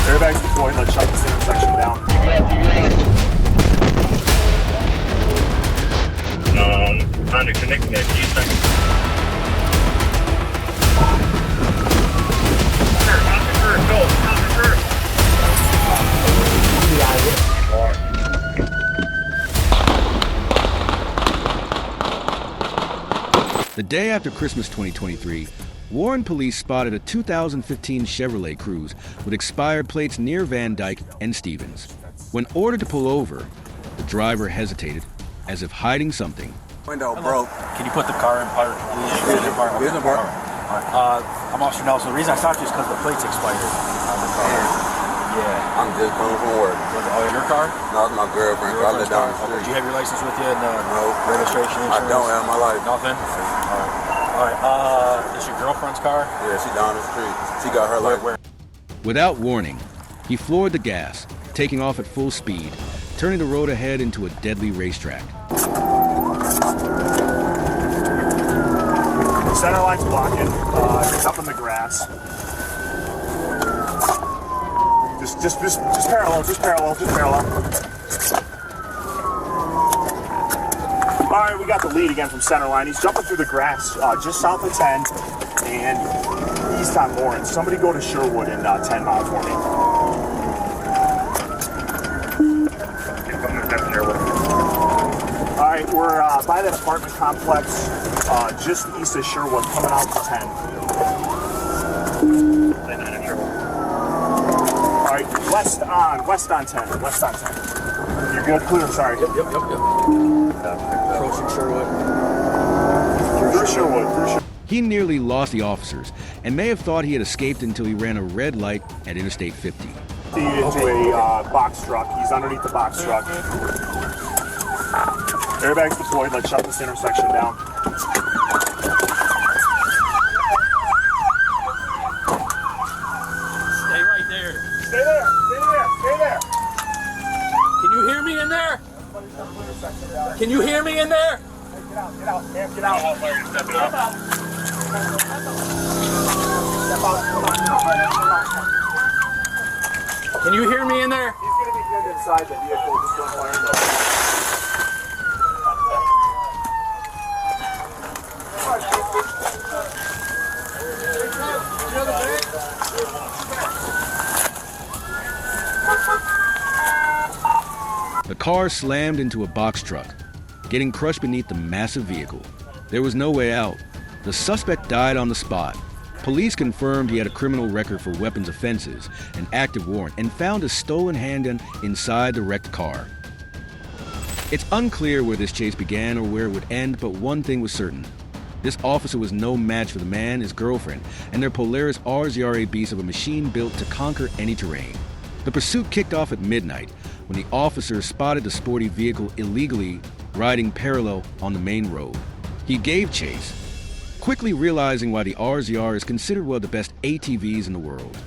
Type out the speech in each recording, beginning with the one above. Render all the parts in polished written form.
Airbags deployed. Let's shut this intersection down. Trying to connect that. The day after Christmas 2023, Warren police spotted a 2015 Chevrolet Cruze with expired plates near Van Dyke and Stevens. When ordered to pull over, the driver hesitated, as if hiding something. Window broke. Can you put the car in park, please? I'm Officer Nelson. The reason I stopped you is because the plates expired on the car. Yeah. I'm just coming from work. Oh, your car? No, it's my girlfriend. So I live down the street. Do you have your license with you and no registration? Insurance? I don't have my license. Nothing? All right. Is your girlfriend's car? Yeah, she down the street. She got her license. Without warning, he floored the gas, taking off at full speed, turning the road ahead into a deadly racetrack. Center line's blocking. It's up in the grass. Just parallel. All right, we got the lead again from center line. He's jumping through the grass just south of 10 and east on Lawrence. Somebody go to Sherwood in 10 mile for me. All right, we're by that apartment complex just east of Sherwood, coming out to 10. All right, west on 10. You're good, clear, sorry. Yep. Approaching Sherwood. Through Sherwood. He nearly lost the officers and may have thought he had escaped until he ran a red light at Interstate 50. Into a box truck. He's underneath the box truck. Airbags deployed. Let's shut this intersection down. Stay right there. Stay there. Can you hear me in there? Can you hear me in there? Get out. Step out. Can you hear me in there? He's going to be good inside the vehicle. Just don't fire him. The car slammed into a box truck, getting crushed beneath the massive vehicle. There was no way out. The suspect died on the spot. Police confirmed he had a criminal record for weapons offenses, an active warrant, and found a stolen handgun inside the wrecked car. It's unclear where this chase began or where it would end, but one thing was certain. This officer was no match for the man, his girlfriend, and their Polaris RZRA beast of a machine built to conquer any terrain. The pursuit kicked off at midnight when the officer spotted the sporty vehicle illegally riding parallel on the main road. He gave chase, quickly realizing why the RZR is considered one of the best ATVs in the world.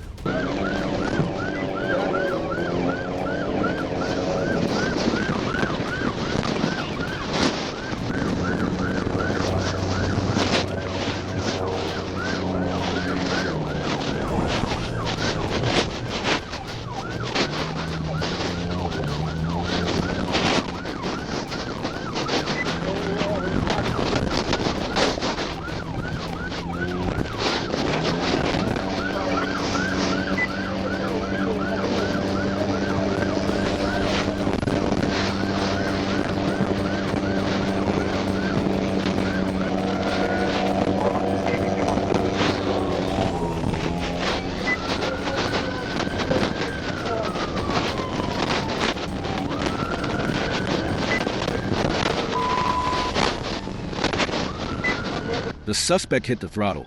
The suspect hit the throttle,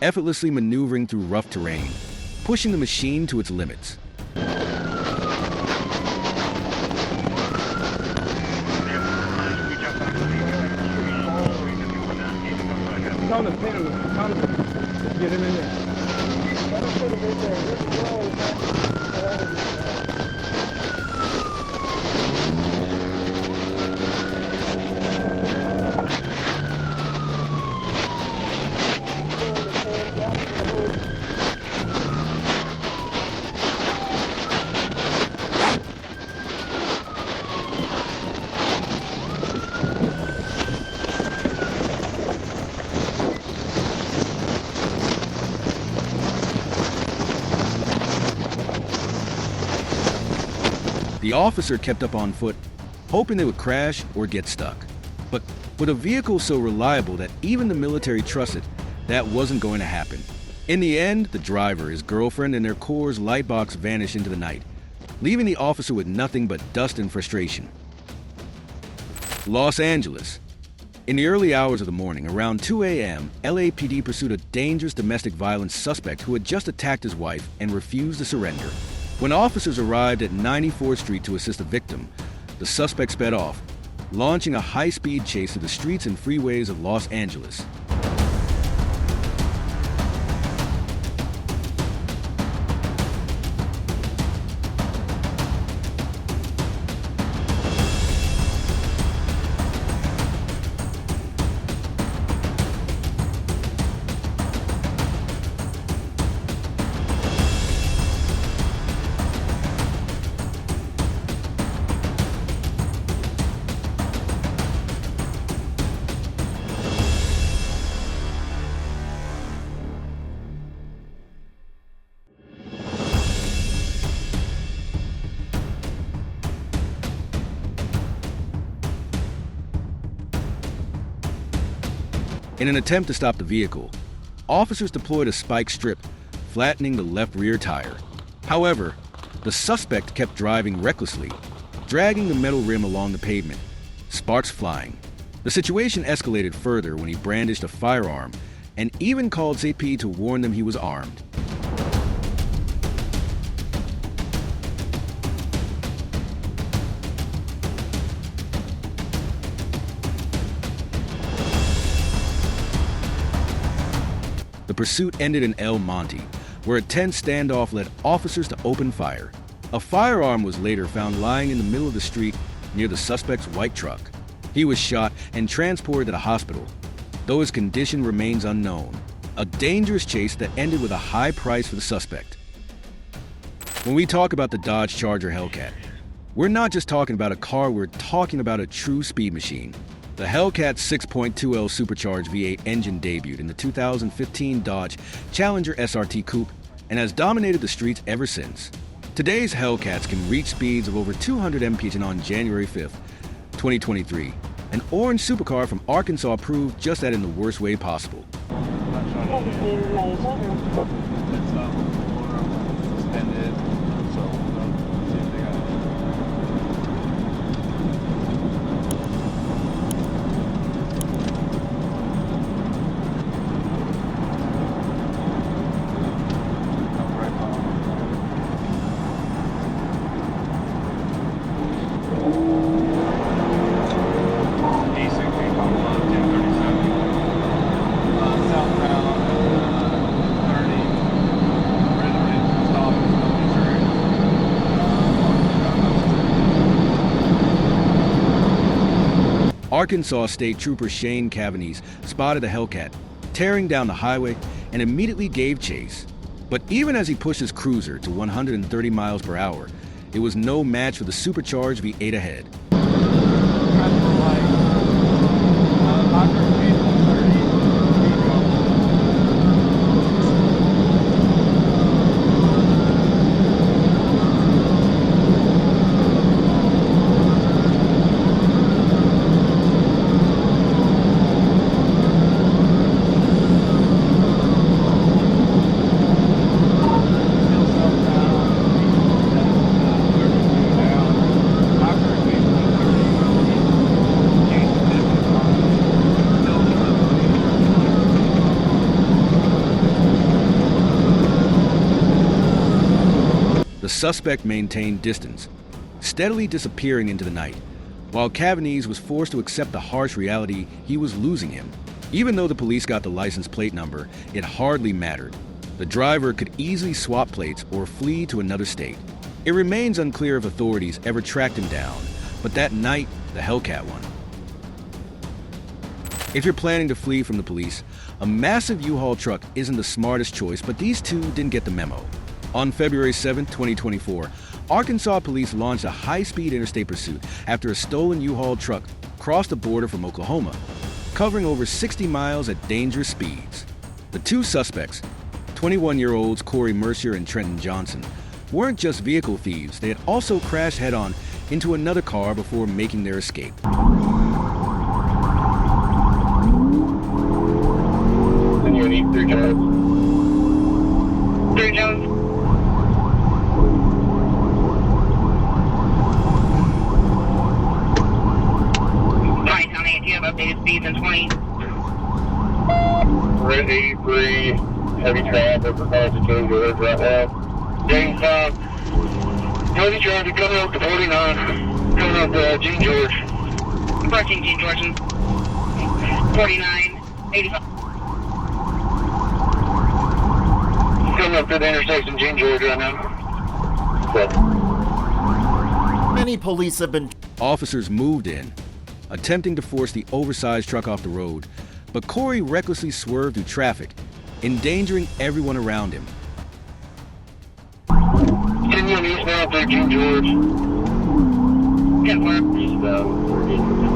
effortlessly maneuvering through rough terrain, pushing the machine to its limits. Get him in there. The officer kept up on foot, hoping they would crash or get stuck. But with a vehicle so reliable that even the military trusted, that wasn't going to happen. In the end, the driver, his girlfriend, and their Coors light box vanished into the night, leaving the officer with nothing but dust and frustration. Los Angeles. In the early hours of the morning, around 2 a.m., LAPD pursued a dangerous domestic violence suspect who had just attacked his wife and refused to surrender. When officers arrived at 94th Street to assist the victim, the suspect sped off, launching a high-speed chase through the streets and freeways of Los Angeles. In an attempt to stop the vehicle, officers deployed a spike strip, flattening the left rear tire. However, the suspect kept driving recklessly, dragging the metal rim along the pavement, sparks flying. The situation escalated further when he brandished a firearm and even called CP to warn them he was armed. The pursuit ended in El Monte, where a tense standoff led officers to open fire. A firearm was later found lying in the middle of the street near the suspect's white truck. He was shot and transported to the hospital, though his condition remains unknown. A dangerous chase that ended with a high price for the suspect. When we talk about the Dodge Charger Hellcat, we're not just talking about a car, we're talking about a true speed machine. The Hellcat's 6.2L supercharged V8 engine debuted in the 2015 Dodge Challenger SRT Coupe and has dominated the streets ever since. Today's Hellcats can reach speeds of over 200 mph, and on January 5th, 2023, an orange supercar from Arkansas proved just that in the worst way possible. Arkansas State Trooper Shane Cavanese spotted the Hellcat tearing down the highway and immediately gave chase. But even as he pushed his cruiser to 130 miles per hour, it was no match for the supercharged V8 ahead. The suspect maintained distance, steadily disappearing into the night, while Cavanese was forced to accept the harsh reality he was losing him. Even though the police got the license plate number, it hardly mattered. The driver could easily swap plates or flee to another state. It remains unclear if authorities ever tracked him down, but that night, the Hellcat won. If you're planning to flee from the police, a massive U-Haul truck isn't the smartest choice, but these two didn't get the memo. On February 7, 2024, Arkansas police launched a high-speed interstate pursuit after a stolen U-Haul truck crossed the border from Oklahoma, covering over 60 miles at dangerous speeds. The two suspects, 21-year-olds Corey Mercier and Trenton Johnson, weren't just vehicle thieves. They had also crashed head-on into another car before making their escape. You need 3 Jones. 3 Jones. Right, County, do you have updated speeds in 20? We're at 83. Heavy traffic. We're causing change orders right now. James, heavy traffic coming up to 49. Coming up to Gene George. Approaching Gene George. 49, 85. Coming up to the intersection Gene George right now. Many police have been. Officers moved in, attempting to force the oversized truck off the road, but Corey recklessly swerved through traffic, endangering everyone around him. Continuing eastbound through Gene George. Good work. Eastbound through Gene George.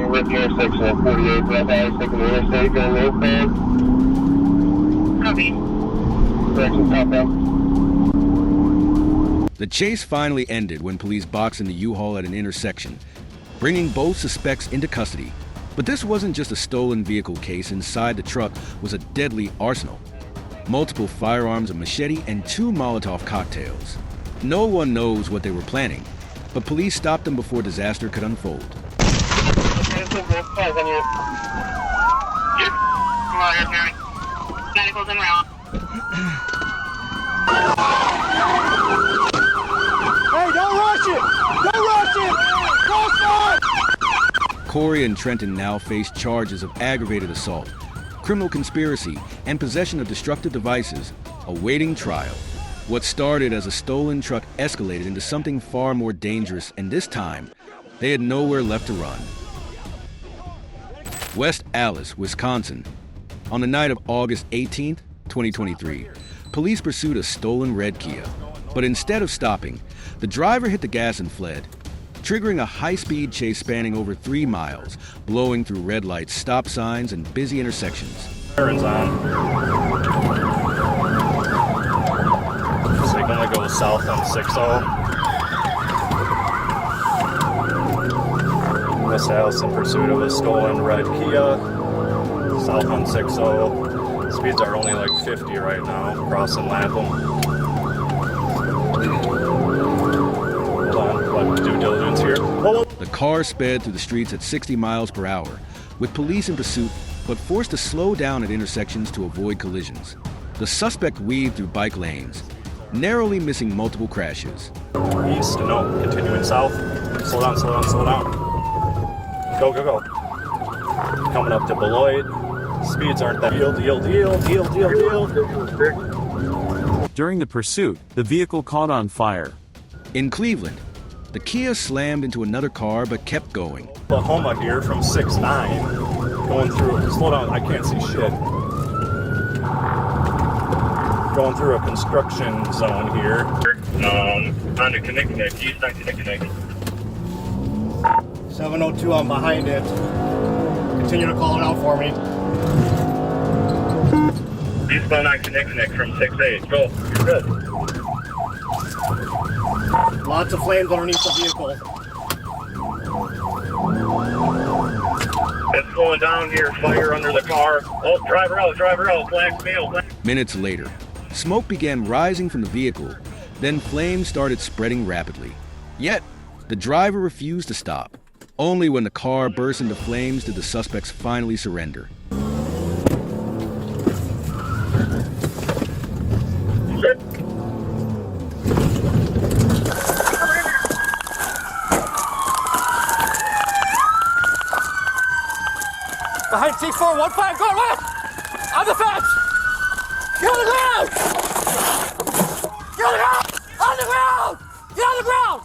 We're at the intersection at 48, West Irish, taking the interstate, going northbound. Copy. Direction southbound. The chase finally ended when police boxed in the U-Haul at an intersection, bringing both suspects into custody. But this wasn't just a stolen vehicle case. Inside the truck was a deadly arsenal. Multiple firearms, a machete, and 2 Molotov cocktails. No one knows what they were planning, but police stopped them before disaster could unfold. Medicals en route. Hey, don't rush it! Don't rush it! Don't stop! Corey and Trenton now face charges of aggravated assault, criminal conspiracy, and possession of destructive devices, awaiting trial. What started as a stolen truck escalated into something far more dangerous, and this time, they had nowhere left to run. West Allis, Wisconsin. On the night of August 18th, 2023, police pursued a stolen red Kia. But instead of stopping, the driver hit the gas and fled, triggering a high-speed chase spanning over 3 miles, blowing through red lights, stop signs, and busy intersections. Sirens on. Signal that goes south on 60. West Allis in pursuit of a stolen red Kia, south on 60. Speeds are only like 50 right now, crossing Latham. Hold on, what due diligence here? Whoa. The car sped through the streets at 60 miles per hour, with police in pursuit, but forced to slow down at intersections to avoid collisions. The suspect weaved through bike lanes, narrowly missing multiple crashes. East, no, continuing south. Slow down, slow down, slow down. Go, go, go. Coming up to Beloit. Speeds aren't that. Yield. During the pursuit, the vehicle caught on fire. In Cleveland, the Kia slammed into another car but kept going. Oklahoma here from 6-9. Going through, slow down, I can't see shit. Going through a construction zone here. On the connect, east on connect. 702, I'm behind it. Continue to call it out for me. Eastbound on connect from 6-8. Go, you're good. Lots of flames underneath the vehicle. It's going down here, fire under the car. Oh, driver out, black male. Minutes later, smoke began rising from the vehicle, then flames started spreading rapidly. Yet, the driver refused to stop. Only when the car burst into flames did the suspects finally surrender. Behind C415, going west! On the fence! Get on the ground! Get on the ground! On the ground! Get on the ground!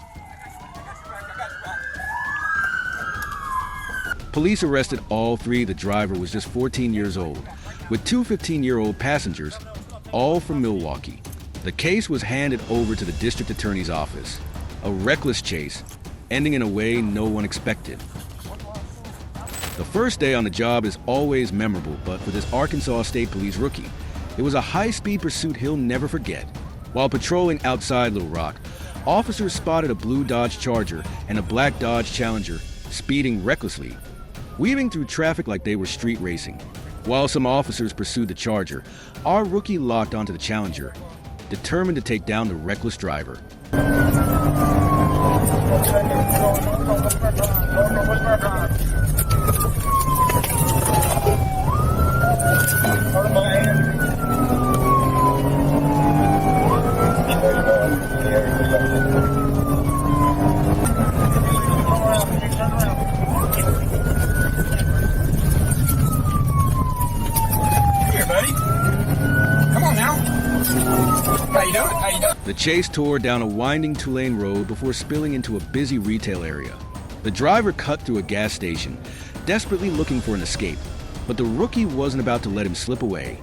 Police arrested all 3. The driver was just 14 years old, with 2 15-year-old passengers, all from Milwaukee. The case was handed over to the district attorney's office. A reckless chase, ending in a way no one expected. The first day on the job is always memorable, but for this Arkansas State Police rookie, it was a high-speed pursuit he'll never forget. While patrolling outside Little Rock, officers spotted a blue Dodge Charger and a black Dodge Challenger speeding recklessly, weaving through traffic like they were street racing. While some officers pursued the Charger, our rookie locked onto the Challenger, determined to take down the reckless driver. The chase tore down a winding two-lane road before spilling into a busy retail area. The driver cut through a gas station, desperately looking for an escape, but the rookie wasn't about to let him slip away.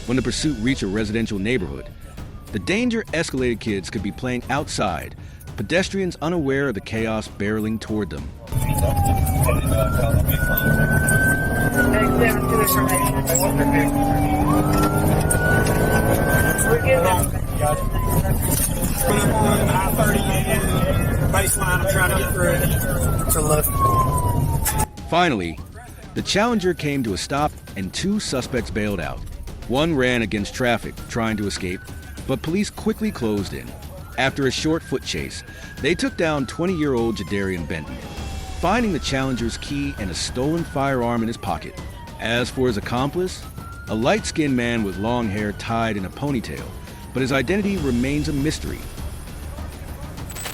When the pursuit reached a residential neighborhood, the danger escalated. Kids could be playing outside, pedestrians unaware of the chaos barreling toward them. Finally, the Challenger came to a stop and two suspects bailed out. One ran against traffic, trying to escape, but police quickly closed in. After a short foot chase, they took down 20-year-old Jadarian Benton, finding the Challenger's key and a stolen firearm in his pocket. As for his accomplice, a light-skinned man with long hair tied in a ponytail, but his identity remains a mystery.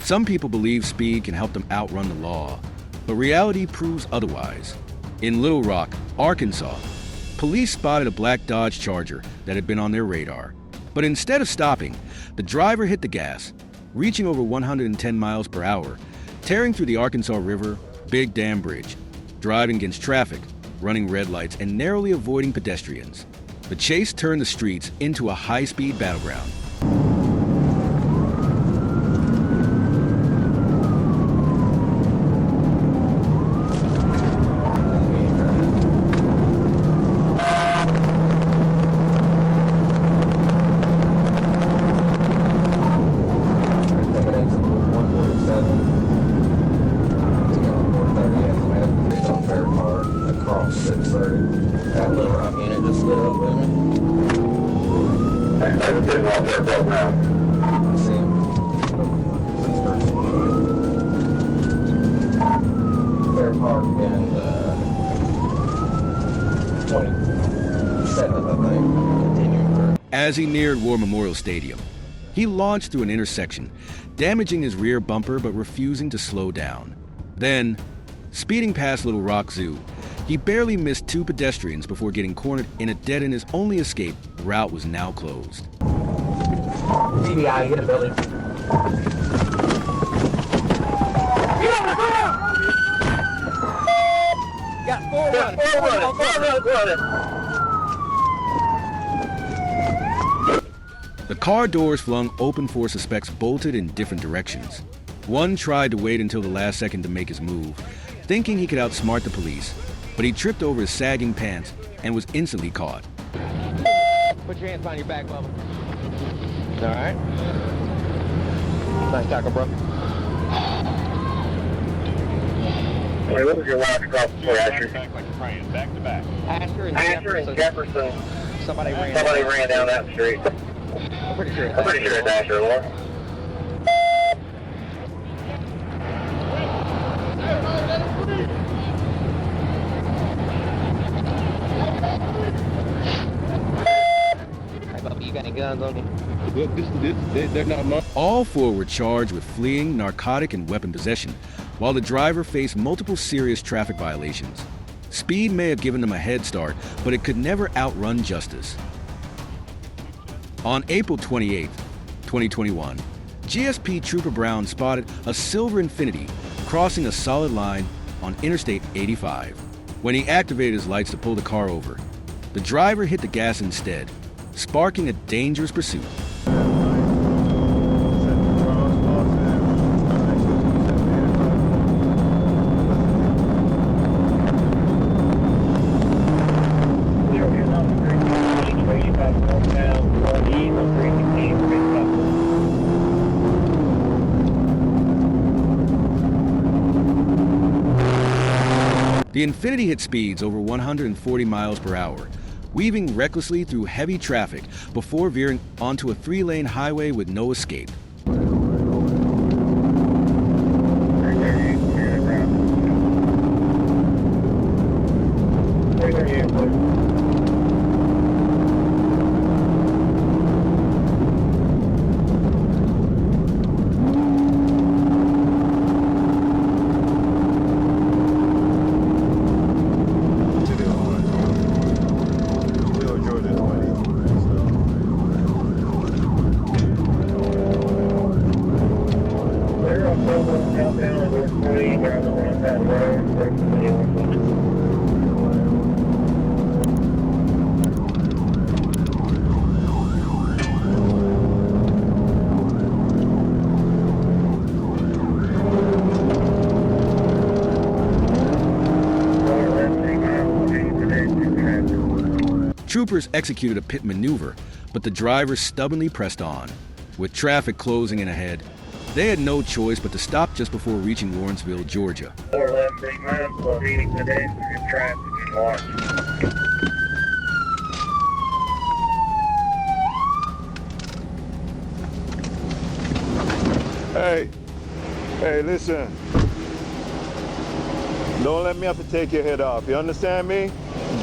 Some people believe speed can help them outrun the law, but reality proves otherwise. In Little Rock, Arkansas, police spotted a black Dodge Charger that had been on their radar. But instead of stopping, the driver hit the gas, reaching over 110 miles per hour, tearing through the Arkansas River, Big Dam Bridge, driving against traffic, running red lights, and narrowly avoiding pedestrians. The chase turned the streets into a high-speed battleground. As he neared War Memorial Stadium, he launched through an intersection, damaging his rear bumper but refusing to slow down. Then, speeding past Little Rock Zoo, he barely missed two pedestrians before getting cornered in a dead-end. His only escape route was now closed. TBI, get a building. Get on the ground! Got four running. The car doors flung open for suspects bolted in different directions. One tried to wait until the last second to make his move, thinking he could outsmart the police, but he tripped over his sagging pants and was instantly caught. Put your hands behind your back, Bubba. All right. Nice tackle, bro. Hey, what was your last cross before Asher? Back to back. Asher and Jefferson. Somebody ran down that street. I'm pretty sure it's Asher, Laura. Hey, Bubba, you got any guns on you? They're not mine. All four were charged with fleeing, narcotic, and weapon possession, while the driver faced multiple serious traffic violations. Speed may have given them a head start, but it could never outrun justice. On April 28, 2021, GSP Trooper Brown spotted a silver Infiniti crossing a solid line on Interstate 85. When he activated his lights to pull the car over, the driver hit the gas instead, sparking a dangerous pursuit. The Infiniti hit speeds over 140 miles per hour, weaving recklessly through heavy traffic before veering onto a 3-lane highway with no escape. Troopers executed a pit maneuver, but the driver stubbornly pressed on. With traffic closing in ahead, they had no choice but to stop just before reaching Lawrenceville, Georgia. 411 miles, proceeding today in traffic in Lawrence. Hey, listen. Don't let me have to take your head off. You understand me?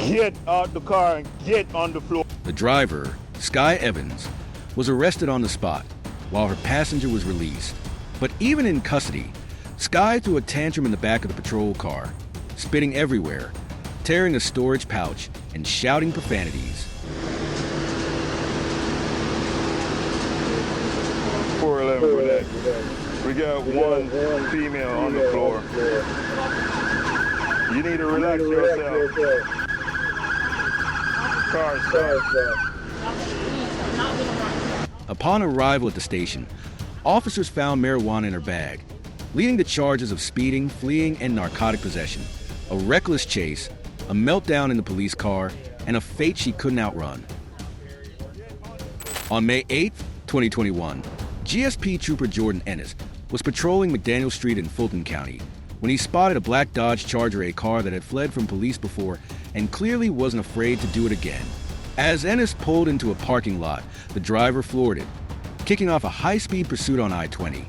Get out the car and get on the floor. The driver, Sky Evans, was arrested on the spot, while her passenger was released. But even in custody, Sky threw a tantrum in the back of the patrol car, spitting everywhere, tearing a storage pouch, and shouting profanities. We got one female on the floor. You need to relax yourself. Car stop. Upon arrival at the station, officers found marijuana in her bag, leading to charges of speeding, fleeing, and narcotic possession, a reckless chase, a meltdown in the police car, and a fate she couldn't outrun. On May 8, 2021, GSP Trooper Jordan Ennis was patrolling McDaniel Street in Fulton County when he spotted a black Dodge Charger, a car that had fled from police before and clearly wasn't afraid to do it again. As Ennis pulled into a parking lot, the driver floored it, kicking off a high-speed pursuit on I-20.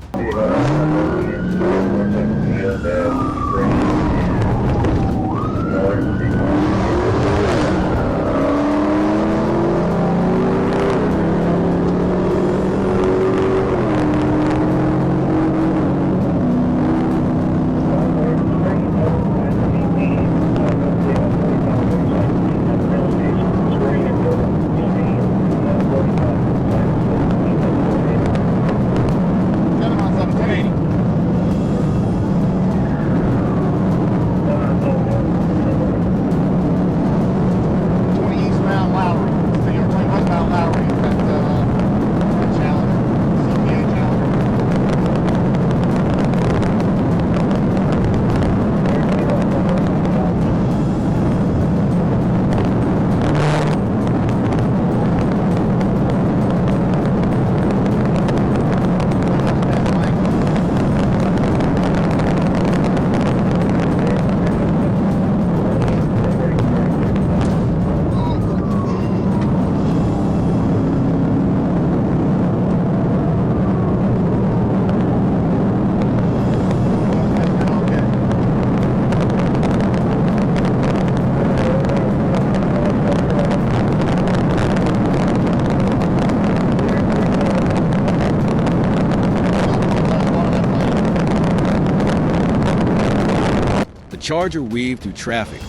Charger weaved through traffic,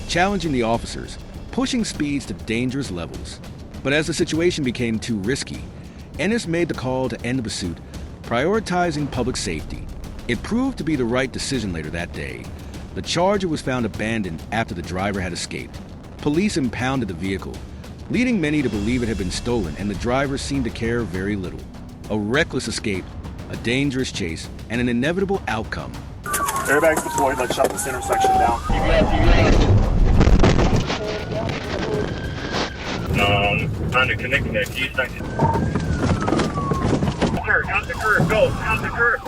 challenging the officers, pushing speeds to dangerous levels. But as the situation became too risky, Ennis made the call to end the pursuit prioritizing public safety. It proved to be the right decision later that day. The Charger was found abandoned after the driver had escaped. Police impounded the vehicle, leading many to believe it had been stolen, and the driver seemed to care very little. A reckless escape, a dangerous chase, and an inevitable outcome. Airbags deployed. Let's shut this intersection down. On the connect, G section. Curve, out the curve, go, out the curve.